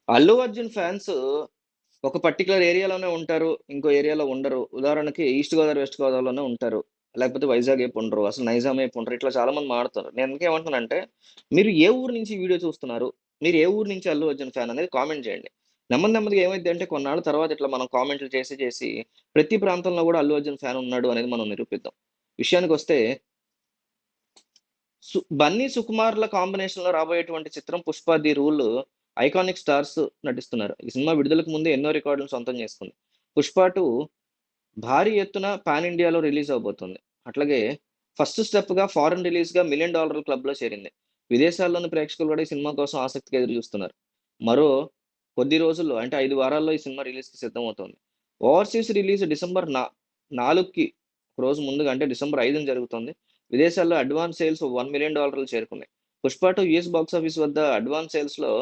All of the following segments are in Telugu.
అల్లు అర్జున్ ఫ్యాన్స్ ఒక పర్టిక్యులర్ ఏరియాలోనే ఉంటారు. ఇంకో ఏరియాలో ఉండరు. ఉదాహరణకి ఈస్ట్ గోదావరి, వెస్ట్ గోదావరిలోనే ఉంటారు. లేకపోతే వైజాగ్ వైపు ఉండరు. అసలు నైజాం వైపు ఉండరు. ఇట్లా చాలా మంది మాట్లాడుతారు. నేను అందుకే ఏమంటున్నానంటే, మీరు ఏ ఊరు నుంచి ఈ వీడియో చూస్తున్నారు? మీరు ఏ ఊరు నుంచి అల్లు అర్జున్ ఫ్యాన్ అనేది కామెంట్ చేయండి. నెమ్మది నెమ్మదిగా ఏమైద్దంటే కొన్నాళ్ళ తర్వాత ఇట్లా మనం కామెంట్లు చేసి చేసి ప్రతి ప్రాంతంలో కూడా అల్లు అర్జున్ ఫ్యాన్ ఉన్నాడు అనేది మనం నిరూపిద్దాం. విషయానికొస్తే బన్నీ, సుకుమార్‌ల కాంబినేషన్‌లో రాబోయేటువంటి చిత్రం 'Pushpa the rule' iconic stars నటిస్తున్నారు. ఈ సినిమా విడుదలకు ముందే ఎన్నో రికార్డులను సొంతం చేసుకుంది. 'పుష్ప 2' భారీ ఎత్తున పాన్ ఇండియాలో రిలీజ్ అవ్వబోతుంది. అట్లాగే ఫస్ట్ స్టెప్‌గా ఫారెన్ రిలీజ్‌గా $1 మిలియన్ క్లబ్‌లో చేరింది. విదేశాల్లోని ప్రేక్షకులు కూడా ఈ సినిమా కోసం ఆసక్తిగా ఎదురుచూస్తున్నారు. మరో కొద్ది రోజుల్లో అంటే 5 వారాల్లో ఈ సినిమా రిలీజ్‌కి సిద్ధమవుతోంది. ఓవర్సీస్ రిలీజ్ డిసెంబర్ 4కి ఒక రోజు ముందుగా అంటే డిసెంబర్ 5న జరుగుతుంది. విదేశాల్లో అడ్వాన్స్ సేల్స్ $1 మిలియన్ చేరుకున్నాయి. 'పుష్ప 2' యూఎస్ బాక్స్ ఆఫీస్ వద్ద అడ్వాన్స్ సేల్స్‌లో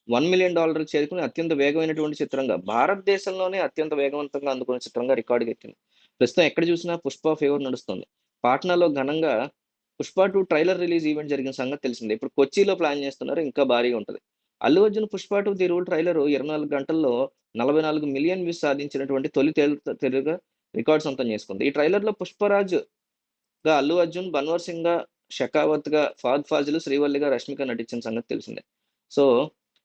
$1 మిలియన్ చేరుకుని అత్యంత వేగమైనటువంటి చిత్రంగా, భారతదేశంలోనే అత్యంత వేగవంతంగా అందుకున్న చిత్రంగా రికార్డుకెక్కింది. ప్రస్తుతం ఎక్కడ చూసినా 'పుష్ప' ఫీవర్ నడుస్తుంది. పాట్నాలో ఘనంగా 'పుష్ప 2' ట్రైలర్ రిలీజ్ ఈవెంట్ జరిగిన సంగతి తెలిసిందే. ఇప్పుడు కొచ్చిలో ప్లాన్ చేస్తున్నారు. ఇంకా భారీగా ఉంటది. Allu Arjun 'Pushpa 2 the rule' trailer 24 గంటల్లో 44 మిలియన్ వ్యూస్ సాధించినటువంటి తొలి తెలుగు రికార్డ్ సొంతం చేసుకుంది. ఈ ట్రైలర్‌లో పుష్పరాజ్‌గా అల్లు అర్జున్, బన్వర్ సింగ్‌గా షెకావత్‌గా, ఫహద్ ఫాజిల్, శ్రీవల్లిగా రష్మిక నటించిన సంగతి తెలిసిందే. సో,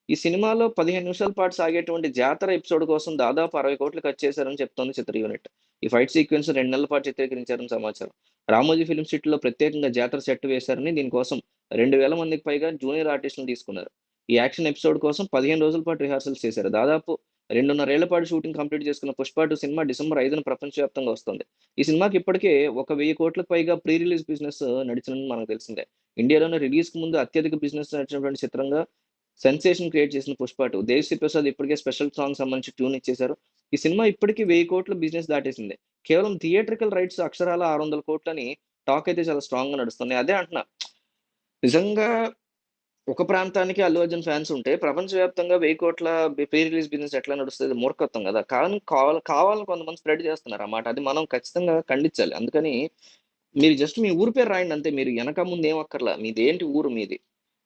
ఈ సినిమాలో 15 నిమిషాల పాటు సాగేటువంటి జాతర ఎపిసోడ్ కోసం దాదాపు 60 కోట్లు ఖర్చు చేశారని చెప్తోంది చిత్ర యూనిట్. ఈ ఫైట్ సీక్వెన్స్ 2 నెలల పాటు చిత్రీకరించారని సమాచారం. రామోజీ ఫిల్మ్ సిటీలో ప్రత్యేకంగా జాతర సెట్ వేశారని, దీనికోసం 2000 మందికి పైగా జూనియర్ ఆర్టిస్టులను తీసుకున్నారు. ఈ యాక్షన్ ఎపిసోడ్ కోసం 15 రోజుల పాటు రిహార్సల్స్ చేశారు. దాదాపు 2.5 ఏళ్ల పాటు షూటింగ్ కంప్లీట్ చేసుకున్న 'పుష్ప 2' సినిమా డిసెంబర్ 5న ప్రపంచవ్యాప్తంగా వస్తుంది. ఈ సినిమాకి ఇప్పటికే ఒక 1000 కోట్లకు పైగా ప్రీ రిలీజ్ బిజినెస్ నడిచిందని మనకు తెలిసిందే. ఇండియాలోనే రిలీజ్‌కి ముందు అత్యధిక బిజినెస్ నడిచినటువంటి చిత్రంగా సెన్సేషన్ క్రియేట్ చేసిన 'పుష్ప 2'. దేవిశ్రీ ప్రసాద్ ఇప్పటికే స్పెషల్ సాంగ్ సంబంధించి ట్యూన్ ఇచ్చేశారు. ఈ సినిమా ఇప్పటికి 1000 కోట్ల బిజినెస్ దాటేసింది. కేవలం థియేట్రికల్ రైట్స్ అక్షరాల 600 కోట్లని టాక్ అయితే చాలా స్ట్రాంగ్‌గా నడుస్తున్నాయి. అదే అంటున్నా. నిజంగా ఒక ప్రాంతానికి అల్లు అర్జున్ ఫ్యాన్స్ ఉంటే ప్రపంచవ్యాప్తంగా 1000 కోట్ల ప్రీ రిలీజ్ బిజినెస్ ఎట్లా నడుస్తది? మూర్ఖత్వం గదా! కానీ కావాలని కొంతమంది స్ప్రెడ్ చేస్తున్నారు ఆ మాట. అది మనం ఖచ్చితంగా ఖండించాలి. అందుకని మీరు జస్ట్ మీ ఊరి పేరు రాయండి అంతే. మీరు ఎనక ముందు ఏం అక్కర్లా. మీదేంటి ఊరు మీది.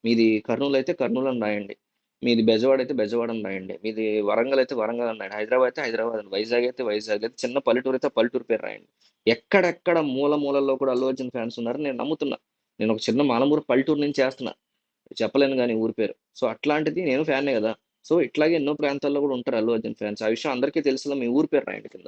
మీది కర్నూల్ అయితే కర్నూల్ అని రాయండి. మీది బెజవాడ అయితే బెజవాడ అని రాయండి. మీది వరంగల్ అయితే వరంగల్ అని రాయండి. హైదరాబాద్ అయితే హైదరాబాద్ అని, వైజాగ్ అయితే వైజాగ్, లేదా చిన్న పల్లెటూరు అయితే పల్లెటూరు పేరు రాయండి. ఎక్కడెక్కడ మూల మూలల్లో కూడా అల్లు అర్జున్ ఫ్యాన్స్ ఉన్నారని నేను నమ్ముతున్నా. నేను ఒక చిన్న మాలమూరు పల్లెటూరు నుంచి చేస్తున్నా. చెప్పలేను గాని ఊరి పేరు. సో, అట్లాంటిది నేను ఫ్యానే గదా! సో, ఇట్లాగే ఎన్నో ప్రాంతాల్లో గూడా ఉంటారు అల్లు అర్జున్ ఫ్యాన్స్. ఆ విషయం అందరికీ తెలుసులా మీ ఊరి పేరు రాయండి కింద.